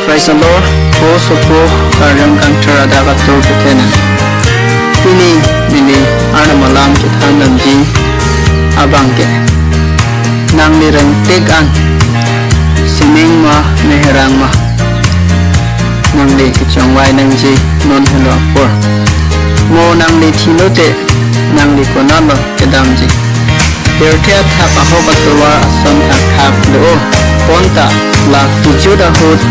Praise the Lord. Po sopo karyam kanchara daga to petena. Ini ana malam kita namji abangke. Nang nireng tegan siming ma meherang ma. Nang li kichong wai nangji non hello por. Mo nang li thilote nang li konalo kedamji. Bertia thap ahoba tuwa ason thap lo ponta la tujuda hot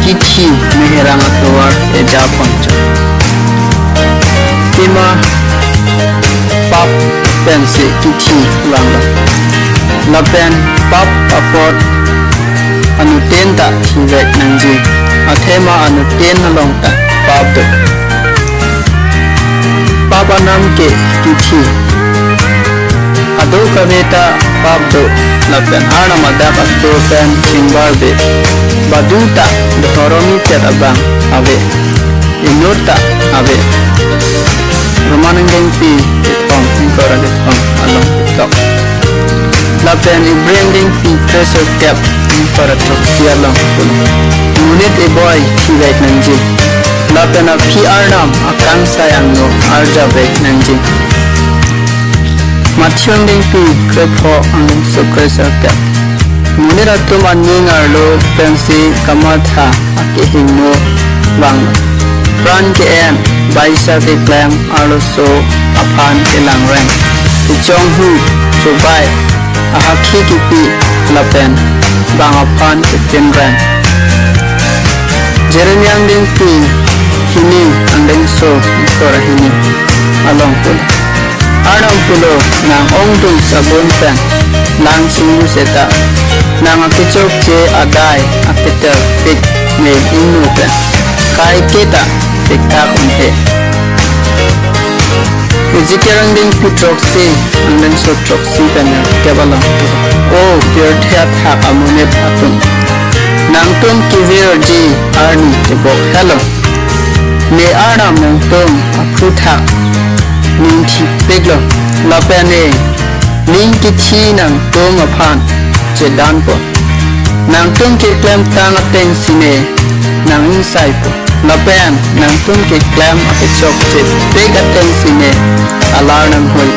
kithi meherang tuwa eja poncho. Ima pap pensi kithi langla. La pen pap apot anu tenta thivek nangji. Athema anu ten longta pap do. Papa nam ke kithi ado kaveta pabdo lapen ana madaka to pen chingbarbe baduta dhoromi terabang ave inurta ave romanangeng pi thong ingkora de thong along tok lapen ibrengeng pi treasure cap ingkora tok sialong pun unit e boy thivek nanji lapen a pi arnam akang sayang no arja vek nanji Mathiang ding pi krepo ang sukresa ka. Munira tu maning arlo pensi kamatha akihing no bang. Pran ke en baisa ke klam arlo so aphan ke langreng. Ichong hu chubai ahakhi ki pi lapen bang aphan ke tenreng. Jeremiang ding pi hini andeng so ikora hini along pula. Arang pulo nang ongdung sabun pen nang singgu seta nang akichok che adai akitel pik me inu pen kai kita pikta umpe Ezekiel ding pitroksi andeng so troksi pen kebalang o pure hak amunet atun nang tum kivir ji arni tebok hello me aram nang tum apruthak ning thi peglo lapane ning ki thi nang tong aphan che dan po nang tong ke klem tang aten sine nang insai po lapan nang tong ke klem ate chok che peg aten sine alar nang hoi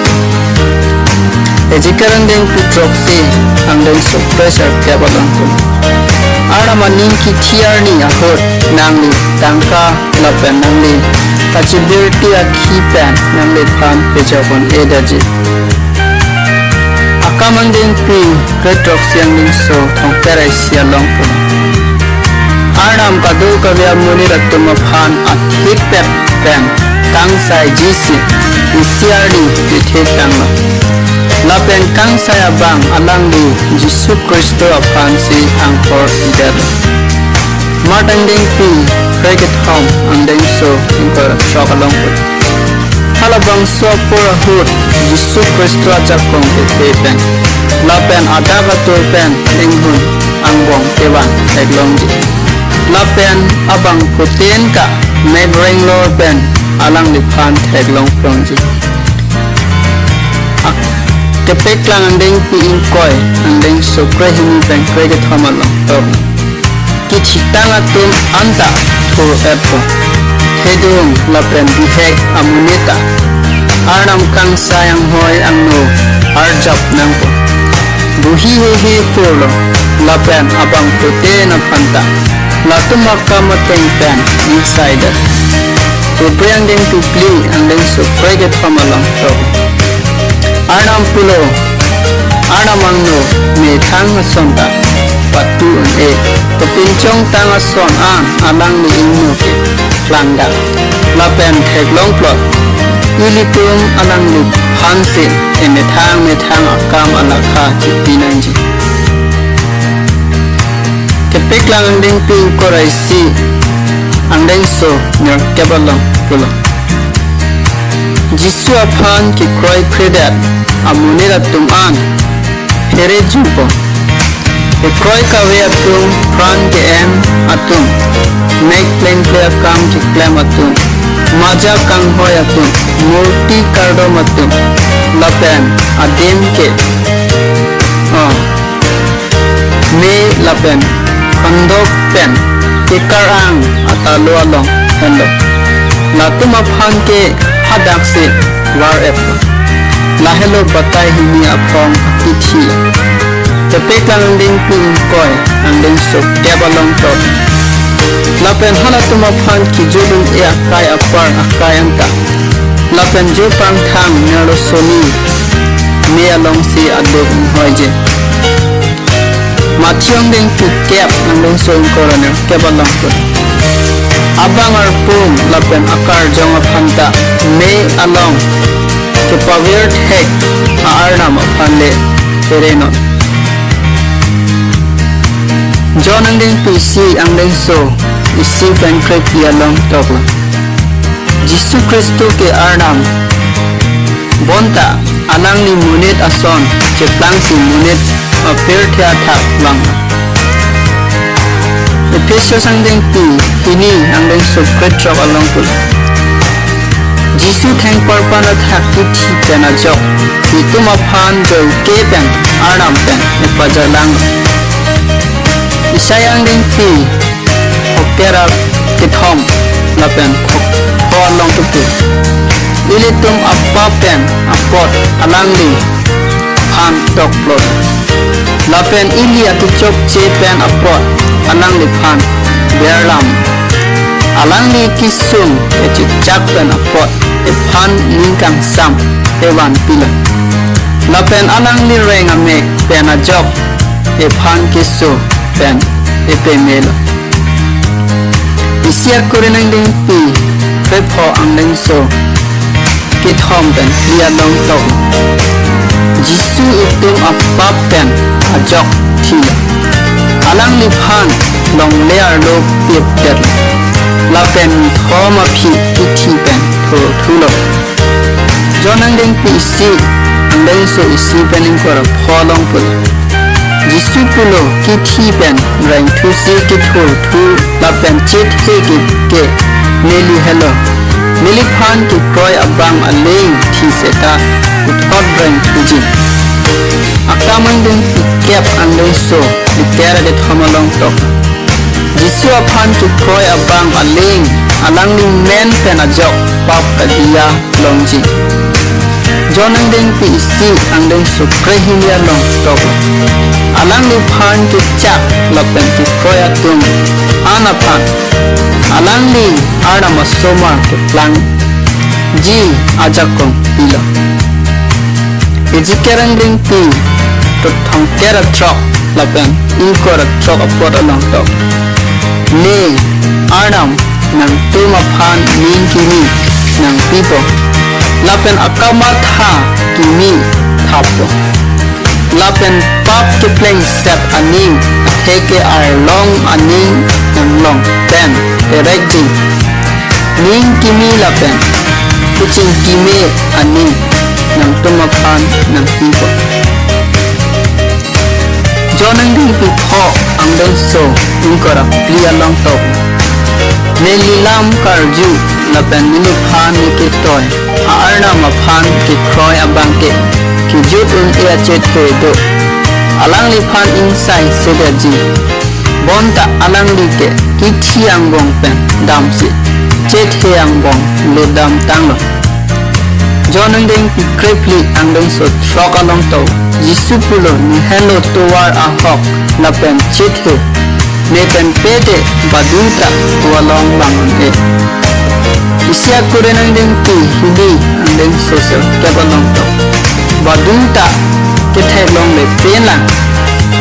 ejikaran ding putroksi ang ding so pressure kebalon po arama ning ki thiarni ahot nang li tangka lapan nang li Kachibirti a kipan nang lethan pejapon edaji. Akamang ding pi kretrok siang ding so thong perai sia long po. Arnam kadu kavya muni ratum aphan athik pep pen kang sai jisi isiardi pithe tangla. Lapen kang sai abang alang di Jisu Kristo aphan si angkor idar. Matanding pi Cricket home and then so ingkor shock along with halabang so pura hood Jisu Kristo aja kong ke pen lapen adaga to pen linghun angbong ewan eglongji lapen abang putin ka neighboring lord pen alang lipan eglong prongji kepek lang andeng pi ingkoy andeng so krehini pen cricket home along kichitang atum anta thur epo hedung lapen bihek amunita arnam kang sayang hoy angno arjap nangpo buhi he purlo lapen abang pute na panta latum makamateng pen insider to bring them to play and then so cricket from along to arnam pulo arnam angno me thang sonta patu e to pinchong tanga son an alang ni inu ke klangda lapen theklong plot ilitung alang ni phansin e me thang akam alakha chipinanji kepek lang ding ping korai si andeng so nyor kebalong pulo Jisu aphan ki kroi kredat amunira tum an phere jupo The Kroi kawe atum, pran ke em atum, make plain play kam ki klem atum, maja kang hoy atum, murti kardom atum, lapen adim ke, me lapen, kandok pen, ke karang atalo along hello la tuma phan ke hadak se war ep la hello batai hini apong akithi te peklang ding pin koi and then so kebalong top la pen hala tuma phan ki jodun e akai apar akai anta la pen jo pang thang nero soni me along se adok hoje Mathiong ding pi kep and then so corner kebalong ko abang arpum la pen akar jong phanta me along ke power hek arnam phanle tereno John and then PC and then so isi pen krepi along top Jisu Kristo ke arnam bonta alang ni munit ason ceplang si munit apir thia thak lang Ephesians ang ding pi hini ang ding so kretrok along pul Jisu thang parpana thak ki thi pena jok itu ma phan joi ke pen arnam pen ne pajalang Isayang ding pi hokera kithom la pen khok long tu ilitum appa pen apot alang li phan tok plot la pen ili atu chok che pen apot alang li phan berlam alang li kisum e chak pen apot e phan ningkang sam ewan pila la pen alang li reng ame pen a job e phan kisu pen e pe melo isia kurenang ding pi pe pho ang ding so ki thom pen lia long tok Jisu itum apap pen a jok thi alang li phan long lear lo pip tet la pen thoma phi ki thi pen tho thulo jonang ding pi si ang ding so isi pen ing ko pho long pul Jisu pulo ki thi pen rang thu si ki thu thu la pen chit he ki ke neli hello neli phan ki kroi abang aling thi seta uthot rang thu ji akaman ding kep andeng so litera de thamalong tok Jisu phan ki kroi abang aling alang ni men pen ajok pap kadia longji Jonang ding pi si andeng so krehilia long tok alang ni phan ki chak lapen ki kroi atum ana phan alang ni ada masoma ke plan ji ajakong pila ejikerang ding pi to thong kera trok lapen inkora trok apot along tok ne adam nang tuma phan ning kini nang pipo lapen akama tha kini thapo lapen pap ke pleng set aning theke ar long aning nang long pen erekji ning kimi lapen kucing kimi aning nang tuma phan nang pipo jonang ding pi pho ang deng so ingkora plia long tok nelilam karju lapen ni phan ni ke toy arna ma phan ki kroi abang ke ki jutun e chet he do alang li phan insai sedaji bonta alang li ke ki thiang bong pen dam si chet he ang bong lo dam tang lo jonang ding pi krepli ang deng so trok along to Jisu pulo ni hello to war a hok lapen chet he ne pen pete baduta to along bangon e Isia kurenang ding pi hindi ang ding social kebalong to baduta ke thai long le pen lang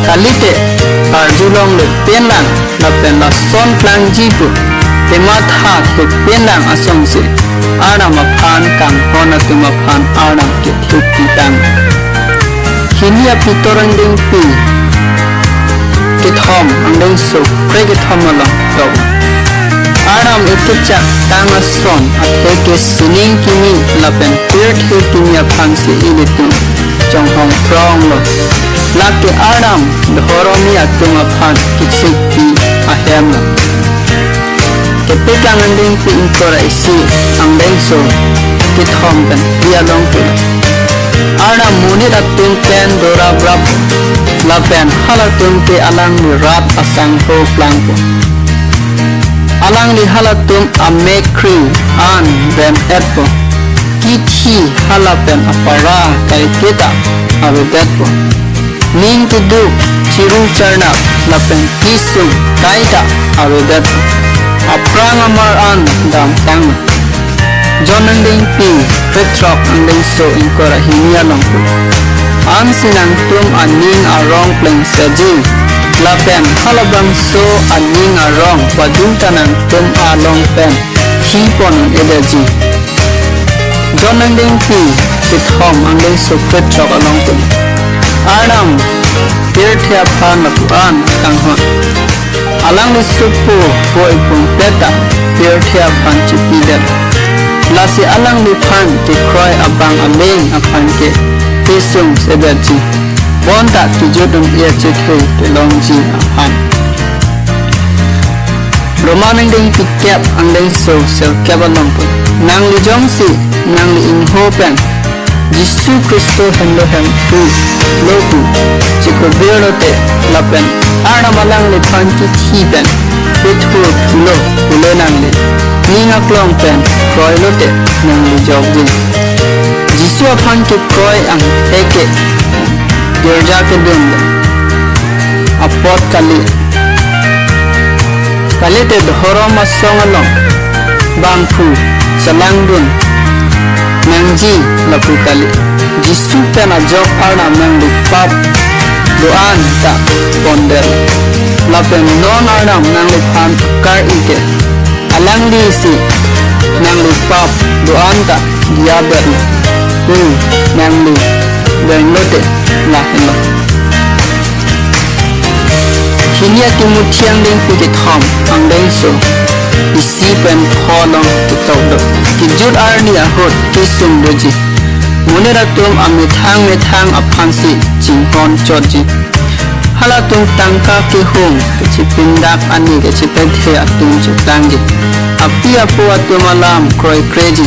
kalite arju long le pen lang lapen la son plang jipu tema tha ke pen lang asong se ara ma phan kang hona tuma phan ara ke thupi tang hinia pitorang ding pi ke thom ang ding so pre ke thom la to Aram itu cak tanga son athe ke sining kimi lapen pirt he kimia phangsi ilitu chong hong prong lo lake aram dhoromi atuma phan kitsik pi ahem lo ke pekang anding pi inkora isi angdeng so kithom pen dia long pi aram munit atung pen dora brap lapen halatung ke alang rat asang ho plang po alang li halatum a make kri an ben etpo kithi halapen apara kai kita ave detpo ning tu du chiru charna lapen kisum kaita ave detpo aprang amar an dam tang John anding pi petrok anding so inkora hinia longpu an sinang tum aning arong pleng saji lapen halabang so aning arong badung tanang tum along pen hipon energy John anding pi pithom anding so petrok along tum Adam tirthya phan an kanghon alang ni supu boy pung peta tirthya phan chipidet lasi alang ni phan ti kroi abang ameng aphan ke tisung sedaji bonda ti jodum ia chekhe te longji aphan romanang ding ti kep andeng so sel kebalong pun nang li jongsi nang li inhopen Jisu Kristo hendo hem tu loku chiko berote lapen ana malang le phan ki thipen pethu thulo thulo nang le ninga klong pen kroi lote nang li jogji Jisu phan ki kroi ang eke gerja ke den apot kali te dhoroma songalong bangphu salangdun Nangji lapu kali Jisu pena jok arna mangdu pap doan ta ponder lapen non arna mangdu phan kar ike alang di si mangdu pap doan ta dia ber mangdu bernote la hello hinia kimutiang ding pikit ham ang ding so isi pen kholong tutok do kijut arni ahot kisum doji muneratum amithang aphansi jinghon chorji halatung tangka ke hong kechi pindak ani kechi pethe atum chutangji api apu atumalam kroi kreji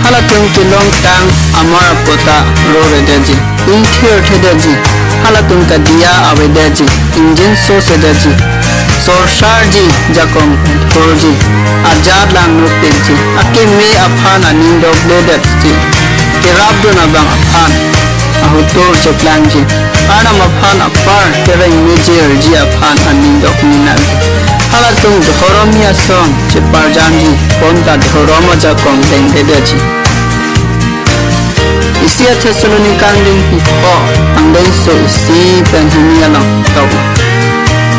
halatung kilong tang amar pota roredaji inthir thedaji halatung kadia avedaji injin so sedaji Sorsarji jakong thorji ajad lang nupikji ake me aphan aning dog ledet ji kirabdo na bang aphan ahutor cheplangji anam aphan apar tereng mejer ji aphan aning dog minal halatung dhoromia song cheparjanji ponta dhoroma jakong deng dedaji isia Thessalonikan ding pipo angdeng so isi penhimia lang tau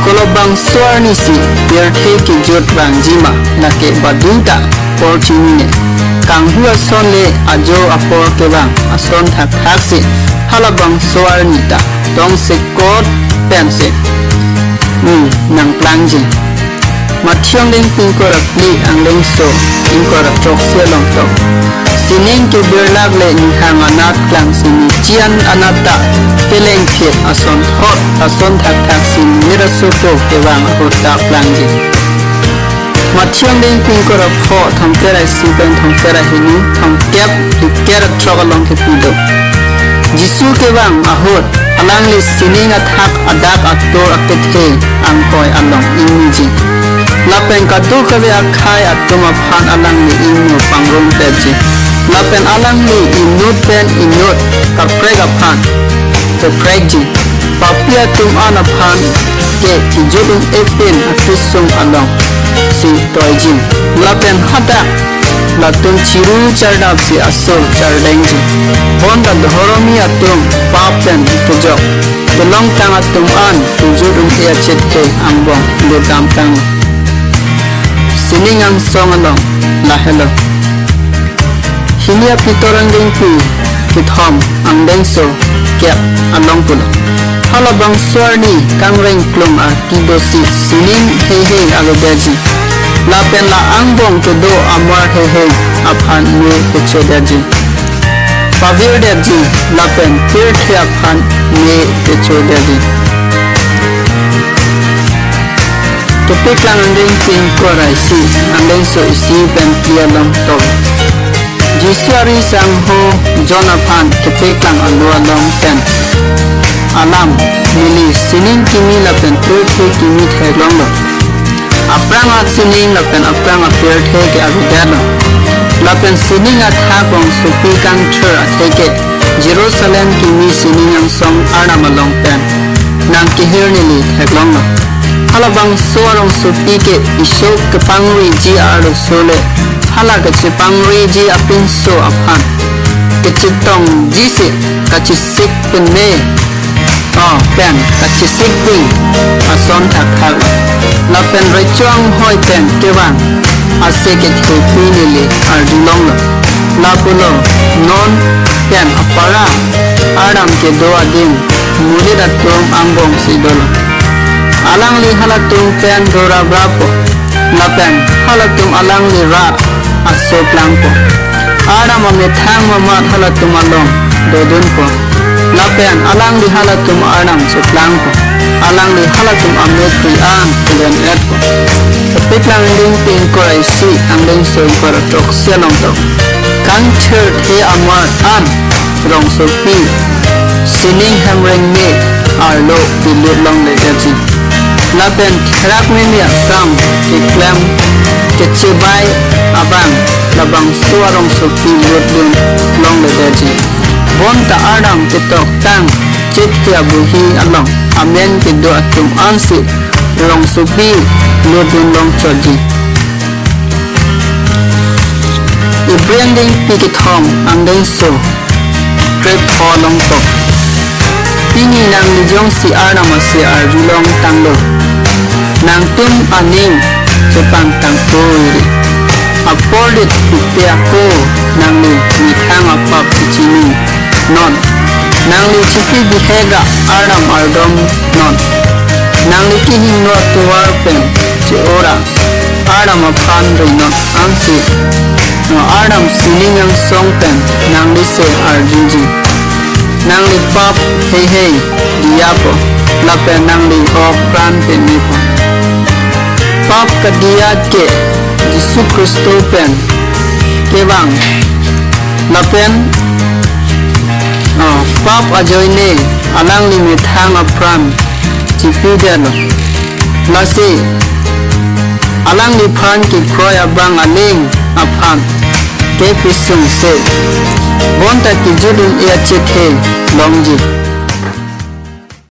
kolobang suarni si biar ki jod bang jima nake badunta porchine kang hua sonle ajo apor ke bang ason thak si halabang suarni ta dong se kot pense nang plangji mathyong ding pingkora pli angleng so ingkora trok selong tok sining ke berlag le ninghang anak klang sini cian anata peleng phet ason hot ason thak sin nirasoto kewang hota plangji mathyong ding pingkora pho thamkera siben thamkera hini thamkep dikera trogalong ke pido Jisu kewang ahot alang le sining athak adak ator akethe angkoi along inji lapen kadu kabe akhai atuma phan alang ni inu pangrom teji lapen alang ni inut pen inut kaprega phan to pregji papia tum ana phan ke kijudum epen akisung along si toiji lapen hata latun chiru chardap si asol chardengji bonda dhoromi atum papen tujok tulong tang atum an tujudum ia chetke ambong dudam tang sining ang song along la hello hinia pitorang ding pi kithom ang deng so kep along pula halabang swarni kangreng klum a kidosi sining he alodaji lapen la angbong to amar he aphan me pechodaji pavir daji lapen tirthi aphan me pechodaji topik lang andeng ping korai si andeng so isi pen pialam to Jisuari sang ho Jonathan topik lang alualong ten alam mili sining kimi lapen tirthi kimi thailong lo aprang at sining lapen aprang appear theke agudelo lapen sining at hakong supi kan thur atheke Jerusalem ki mi sining ang song arnamalong pen nang kihirnili theklong halabang sorong supi ke isok kepangri ji aru sole hala kecipangri ji apin so aphan kecitong jisi kacisik penne pen kacisik ping ason takhal la pen rechuang hoi pen kewan ase ke thupi nili ardulong la pulo non pen apara adam ke doa din muli datung ambong sidol alang li halatung pen dora brapo la pen halatung alang li ra aso plangpo adam ame thang mama halatung along dodun po lapen alang di halatum anam suplang po alang di halatum amet priang dan et po kapitlang ding pin ko ay si ang ding so ko tok sialong to kan third he amar an rong so pi sining hamring me arlo dilut long le jaji lapen thrak me ya sam ki klam ke chibai abang labang suarong so pi lut dun long le jaji bonta adam ketok tang chit kia buhi along amen kedo atum ansi long supi lodun long choji ibranding pikithom andeng so trip holong tok pini nang lijong si adam si arjulong tanglo nang tum aning sepang tangpuri apordit pipia ko nang ni mikang apap sichini non nang li chipi bihega adam ardom non nang li kihin no tuwar pen ci ora adam aphan non ansi no adam sining ang song pen nang li se arjiji nang li pap hey diapo lapen nang li of pran pen nipo pap kadiyat ke Yesus Kristus pen kebang lapen pap ajoy ne alang limit hang apram chipi delo lasi alang li phan ki kroy abang aling aphan ke pisung se bonta ki judun e chekhe longji